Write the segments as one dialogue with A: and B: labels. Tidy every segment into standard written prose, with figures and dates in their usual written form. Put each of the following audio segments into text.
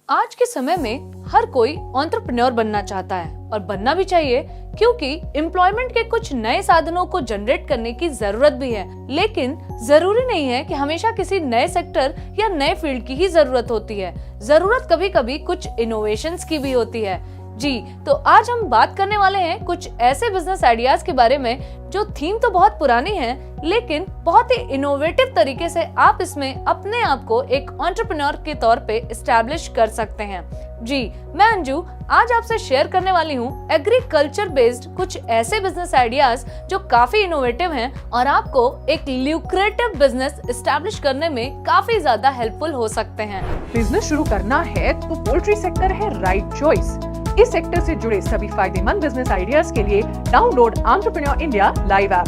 A: आज के समय में हर कोई एंटरप्रेन्योर बनना चाहता है और बनना भी चाहिए, क्योंकि एम्प्लॉयमेंट के कुछ नए साधनों को जनरेट करने की जरूरत भी है। लेकिन जरूरी नहीं है कि हमेशा किसी नए सेक्टर या नए फील्ड की ही जरूरत होती है। जरूरत कभी कभी कुछ इनोवेशंस की भी होती है। जी, तो आज हम बात करने वाले हैं कुछ ऐसे बिजनेस आइडियाज के बारे में जो थीम तो बहुत पुरानी है, लेकिन बहुत ही इनोवेटिव तरीके से आप इसमें अपने आप को एक एंटरप्रेन्योर के तौर पे एस्टैब्लिश कर सकते हैं। जी, मैं अंजू आज आपसे शेयर करने वाली हूँ एग्रीकल्चर बेस्ड कुछ ऐसे बिजनेस आइडियाज जो काफी इनोवेटिव हैं और आपको एक ल्यूक्रेटिव बिजनेस एस्टैब्लिश करने में काफी ज्यादा हेल्पफुल हो सकते हैं।
B: बिजनेस शुरू करना है तो पोल्ट्री सेक्टर है राइट चॉइस। इस सेक्टर से जुड़े सभी फायदेमंद बिजनेस आइडियाज के लिए download entrepreneur India live app.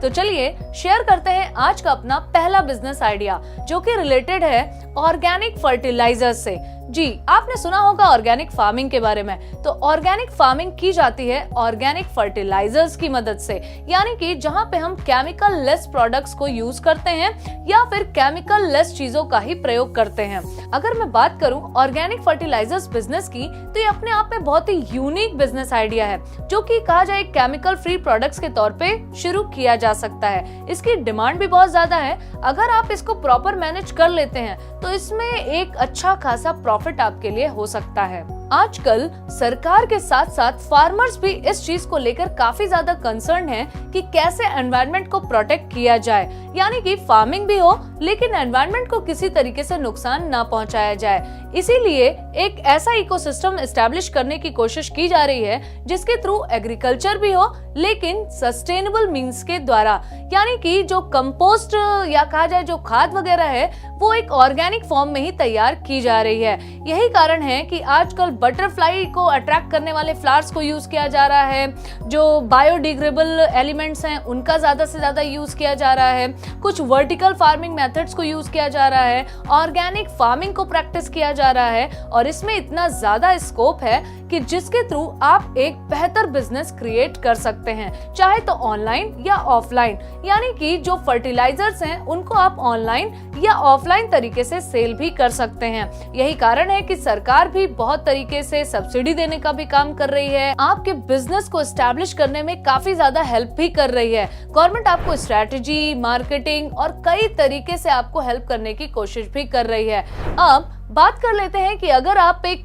A: तो चलिए शेयर करते हैं आज का अपना पहला बिजनेस आइडिया, जो कि रिलेटेड है ऑर्गेनिक फर्टिलाइजर से। जी, आपने सुना होगा ऑर्गेनिक फार्मिंग के बारे में। तो ऑर्गेनिक फार्मिंग की जाती है ऑर्गेनिक फर्टिलाइजर्स की मदद से, यानी कि जहां पे हम केमिकल लेस प्रोडक्ट्स को यूज करते हैं या फिर केमिकल लेस चीजों का ही प्रयोग करते हैं। अगर मैं बात करूं ऑर्गेनिक फर्टिलाइजर्स बिजनेस की, तो ये अपने आप में बहुत ही यूनिक बिजनेस आइडिया है, जो कि कहा जाए केमिकल फ्री प्रोडक्ट्स के तौर पे शुरू किया जा सकता है। इसकी डिमांड भी बहुत ज्यादा है। अगर आप इसको प्रॉपर मैनेज कर लेते हैं तो इसमें एक अच्छा खासा प्रॉफिट आपके लिए हो सकता है। आजकल सरकार के साथ साथ फार्मर्स भी इस चीज को लेकर काफी ज्यादा कंसर्न है कि कैसे एनवायरनमेंट को प्रोटेक्ट किया जाए, यानी कि फार्मिंग भी हो लेकिन एनवायरनमेंट को किसी तरीके से नुकसान ना पहुंचाया जाए। इसीलिए एक ऐसा इकोसिस्टम एस्टैब्लिश करने की कोशिश की जा रही है जिसके थ्रू एग्रीकल्चर भी हो लेकिन सस्टेनेबल मींस के द्वारा, यानी कि जो कंपोस्ट या कहा जाए जो खाद वगैरह है वो एक ऑर्गेनिक फॉर्म में ही तैयार की जा रही है। यही कारण है कि आजकल बटरफ्लाई को अट्रैक्ट करने वाले फ्लावर्स को यूज किया जा रहा है, जो बायोडिग्रेडेबल एलिमेंट्स हैं उनका ज्यादा से ज्यादा यूज किया जा रहा है, कुछ वर्टिकल फार्मिंग मेथड्स को यूज किया जा रहा है, ऑर्गेनिक फार्मिंग को प्रैक्टिस किया जा रहा है और इसमें इतना ज्यादा स्कोप है कि जिसके थ्रू आप एक बेहतर बिजनेस क्रिएट कर सकते हैं, चाहे तो ऑनलाइन या ऑफलाइन। यानी कि जो फर्टिलाइजर्स हैं उनको आप ऑनलाइन या ऑफलाइन तरीके से सेल भी कर सकते हैं। यही कारण है कि सरकार भी बहुत तरीके से सब्सिडी देने का भी काम कर रही है, आपके बिजनेस को एस्टैब्लिश करने में काफी ज्यादा हेल्प भी कर रही है। गवर्नमेंट आपको स्ट्रेटेजी, मार्केटिंग और कई तरीके से आपको हेल्प करने की कोशिश भी कर रही है। अब बात कर लेते हैं कि अगर आप एक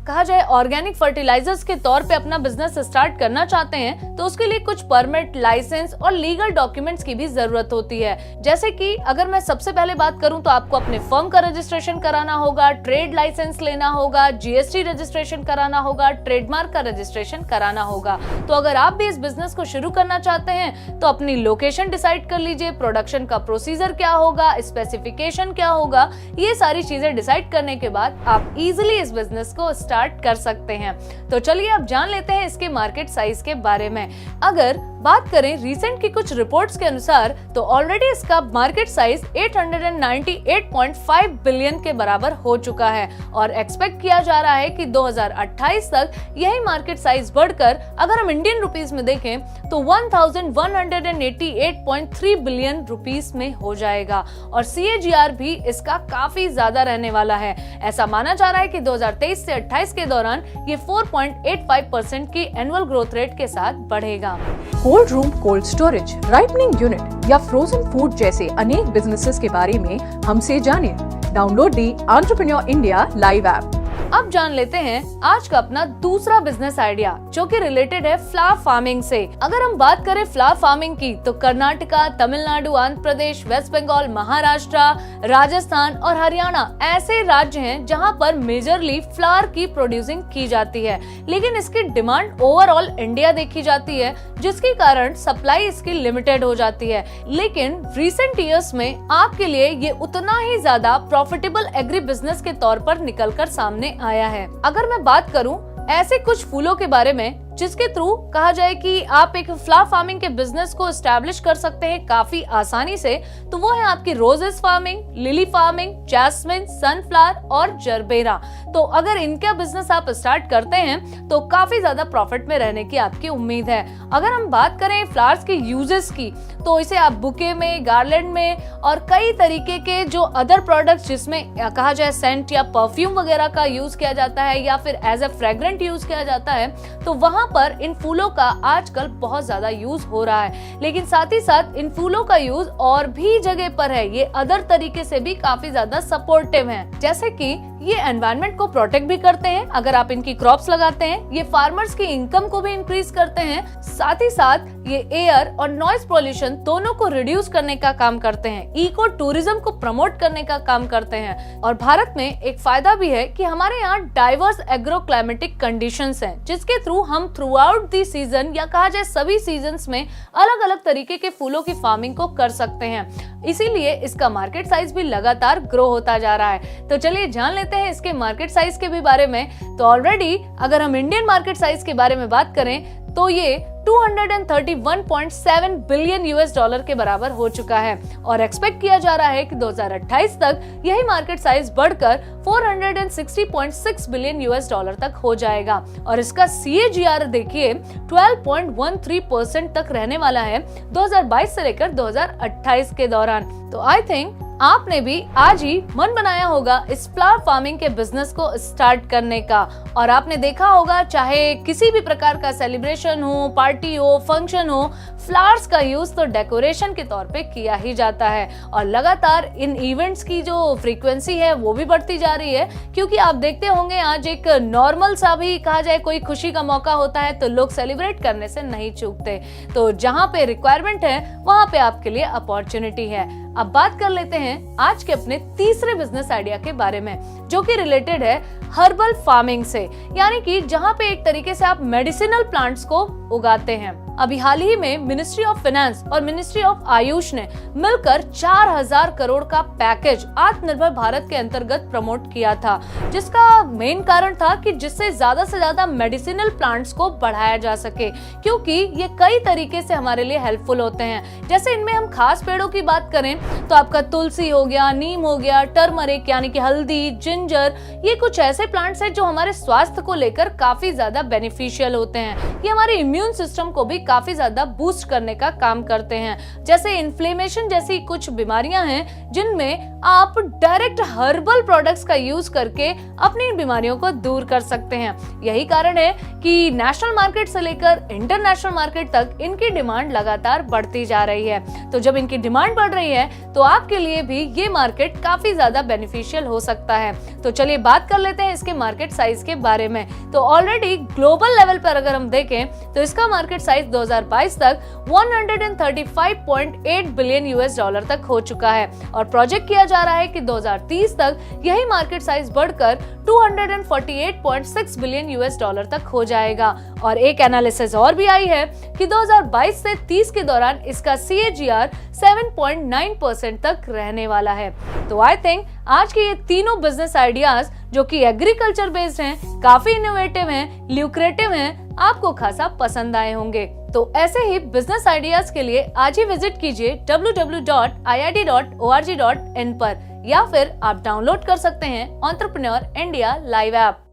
A: कहा जाए ऑर्गेनिक फर्टिलाइजर्स के तौर पे अपना बिजनेस स्टार्ट करना चाहते हैं तो उसके लिए कुछ परमिट, लाइसेंस और लीगल डॉक्यूमेंट्स की भी जरूरत होती है। जैसे कि अगर मैं सबसे पहले बात करूं तो आपको अपने फर्म का रजिस्ट्रेशन कराना होगा, ट्रेड लाइसेंस लेना होगा, जीएसटी रजिस्ट्रेशन कराना होगा, ट्रेडमार्क का रजिस्ट्रेशन कराना होगा। तो अगर आप भी इस बिजनेस को शुरू करना चाहते हैं तो अपनी लोकेशन डिसाइड कर लीजिए, प्रोडक्शन का प्रोसीजर क्या होगा, स्पेसिफिकेशन क्या होगा, ये सारी चीजें डिसाइड करने के बाद आप इजीली इस बिजनेस को स्टार्ट कर सकते हैं। तो चलिए अब जान लेते हैं इसके मार्केट साइज के बारे में। अगर बात करें रिसेंट की कुछ रिपोर्ट्स के अनुसार तो ऑलरेडी इसका मार्केट साइज 898.5 बिलियन के बराबर हो चुका है और एक्सपेक्ट किया जा रहा है कि 2028 तक यही मार्केट साइज बढ़कर अगर हम इंडियन रुपीस में देखें तो 1188.3 बिलियन रुपीस में हो जाएगा और CAGR भी इसका काफी ज्यादा रहने वाला है। ऐसा माना जा रहा है कि 2023 से 28 के दौरान ये 4.85% की एनुअल ग्रोथ रेट के साथ बढ़ेगा।
B: Cold room, cold storage, ripening unit या फ्रोजन फूड जैसे अनेक बिजनेसेस के बारे में हमसे जानिए। Download the entrepreneur India live app.
A: अब जान लेते हैं आज का अपना दूसरा बिजनेस आइडिया, जो कि रिलेटेड है फ्लावर फार्मिंग से। अगर हम बात करें फ्लावर फार्मिंग की तो कर्नाटका, तमिलनाडु, आंध्र प्रदेश, वेस्ट बंगाल, महाराष्ट्र, राजस्थान और हरियाणा ऐसे राज्य हैं जहां पर मेजरली फ्लावर की प्रोड्यूसिंग की जाती है, लेकिन इसकी डिमांड ओवरऑल इंडिया देखी जाती है, जिसके कारण सप्लाई इसकी लिमिटेड हो जाती है। लेकिन रिसेंट ईयर्स में आपके लिए ये उतना ही ज्यादा प्रॉफिटेबल एग्री बिजनेस के तौर पर निकलकर सामने आया है। अगर मैं बात करूं ऐसे कुछ फूलों के बारे में जिसके थ्रू कहा जाए कि आप एक फ्लावर फार्मिंग के बिजनेस को एस्टैब्लिश कर सकते हैं काफी आसानी से, तो वो है आपकी roses farming, lily farming, jasmine, sunflower और जरबेरा। तो अगर इनका बिजनेस आप स्टार्ट करते हैं तो काफी ज्यादा प्रॉफिट में रहने की आपकी उम्मीद है। अगर हम बात करें फ्लावर्स के यूजेस की, तो इसे आप बुके में, गार्लैंड में और कई तरीके के जो अदर प्रोडक्ट्स जिसमें कहा जाए सेंट या परफ्यूम वगैरह का यूज किया जाता है या फिर एज ए फ्रेग्रेंट यूज किया जाता है, तो वहां पर इन फूलों का आजकल बहुत ज्यादा यूज हो रहा है। लेकिन साथ ही साथ इन फूलों का यूज और भी जगह पर है, ये अदर तरीके से भी काफी ज्यादा सपोर्टिव हैं। जैसे कि ये एनवायरनमेंट को प्रोटेक्ट भी करते हैं, अगर आप इनकी क्रॉप्स लगाते हैं, ये फार्मर्स की इनकम को भी इंक्रीज करते हैं, साथ ही साथ ये एयर और नॉइज पोल्यूशन दोनों को रिड्यूस करने का काम करते हैं, इको टूरिज्म को प्रमोट करने का काम करते हैं। और भारत में एक फायदा भी है कि हमारे यहाँ डाइवर्स एग्रो क्लाइमेटिक कंडीशंस हैं, जिसके थ्रू हम थ्रू आउट दी सीजन या कहा जाए सभी सीजन्स में अलग अलग तरीके के फूलों की फार्मिंग को कर सकते हैं। इसीलिए इसका मार्केट साइज भी लगातार ग्रो होता जा रहा है। तो चलिए जान लेते हैं इसके मार्केट साइज के भी बारे में। तो ऑलरेडी अगर हम इंडियन मार्केट साइज के बारे में बात करें तो ये 231.7 बिलियन यूएस डॉलर के बराबर हो चुका है और एक्सपेक्ट किया जा रहा है कि 2028 तक यही मार्केट साइज बढ़कर 460.6 बिलियन यूएस डॉलर तक हो जाएगा। और इसका CAGR देखिए 12.13% तक रहने वाला है 2022 से लेकर 2028 के दौरान। तो आई थिंक आपने भी आज ही मन बनाया होगा इस फ्लावर फार्मिंग के बिजनेस को स्टार्ट करने का। और आपने देखा होगा चाहे किसी भी प्रकार का सेलिब्रेशन हो, पार्टी हो, फंक्शन हो, फ्लावर्स का यूज तो डेकोरेशन के तौर पे किया ही जाता है। और लगातार इन इवेंट्स की जो फ्रीक्वेंसी है वो भी बढ़ती जा रही है, क्योंकि आप देखते होंगे आज एक नॉर्मल सा भी कहा जाए कोई खुशी का मौका होता है तो लोग सेलिब्रेट करने से नहीं चूकते। तो जहाँ पे रिक्वायरमेंट है वहाँ पे आपके लिए अपॉर्चुनिटी है। अब बात कर लेते हैं आज के अपने तीसरे बिजनेस आइडिया के बारे में, जो कि रिलेटेड है हर्बल फार्मिंग से, यानी कि जहां पे एक तरीके से आप मेडिसिनल प्लांट्स को उगाते हैं। अभी हाल ही में मिनिस्ट्री ऑफ फाइनेंस और मिनिस्ट्री ऑफ आयुष ने मिलकर 4000 करोड़ का पैकेज आत्मनिर्भर भारत के अंतर्गत प्रमोट किया था, जिसका मेन कारण था कि जिससे ज्यादा से ज्यादा मेडिसिनल प्लांट्स को बढ़ाया जा सके, क्योंकि ये कई तरीके से हमारे लिए हेल्पफुल होते हैं। जैसे इनमें हम खास पेड़ों की बात करें तो आपका तुलसी हो गया, नीम हो गया, टर्मरिक यानी कि हल्दी, जिंजर, ये कुछ ऐसे प्लांट्स हैं जो हमारे स्वास्थ्य को लेकर काफी ज्यादा बेनिफिशियल होते हैं। ये हमारे इम्यून सिस्टम को भी काफी ज्यादा बूस्ट करने का काम करते हैं। जैसे इन्फ्लेमेशन जैसी कुछ बीमारियां हैं जिनमें आप डायरेक्ट हर्बल प्रोडक्ट्स का यूज करके अपनी बीमारियों को दूर कर सकते हैं। यही कारण है कि नेशनल मार्केट से लेकर इंटरनेशनल मार्केट तक इनकी डिमांड लगातार बढ़ती जा रही है। तो जब इनकी डिमांड बढ़ रही है तो आपके लिए भी ये मार्केट काफी ज्यादा बेनिफिशियल हो सकता है। तो चलिए बात कर लेते हैं इसके मार्केट साइज के बारे में। तो ऑलरेडी ग्लोबल लेवल पर अगर हम देखें तो इसका मार्केट साइज 2022 तक 135.8 बिलियन यूएस डॉलर तक हो चुका है और प्रोजेक्ट किया जा रहा है कि 2030 तक यही मार्केट साइज बढ़कर 248.6 बिलियन यूएस डॉलर तक हो जाएगा। और एक एनालिसिस और भी आई है कि 2022 से 30 के दौरान इसका CAGR 7.9% तक रहने वाला है। तो आई थिंक आज के ये तीनों बिजनेस आइडियाज जो कि एग्रीकल्चर बेस्ड हैं, काफी इनोवेटिव हैं, ल्यूक्रेटिव हैं, आपको खासा पसंद आए होंगे। तो ऐसे ही बिजनेस आइडियाज के लिए आज ही विजिट कीजिए www.iid.org.in पर, या फिर आप डाउनलोड कर सकते हैं एंटरप्रेन्योर इंडिया लाइव ऐप।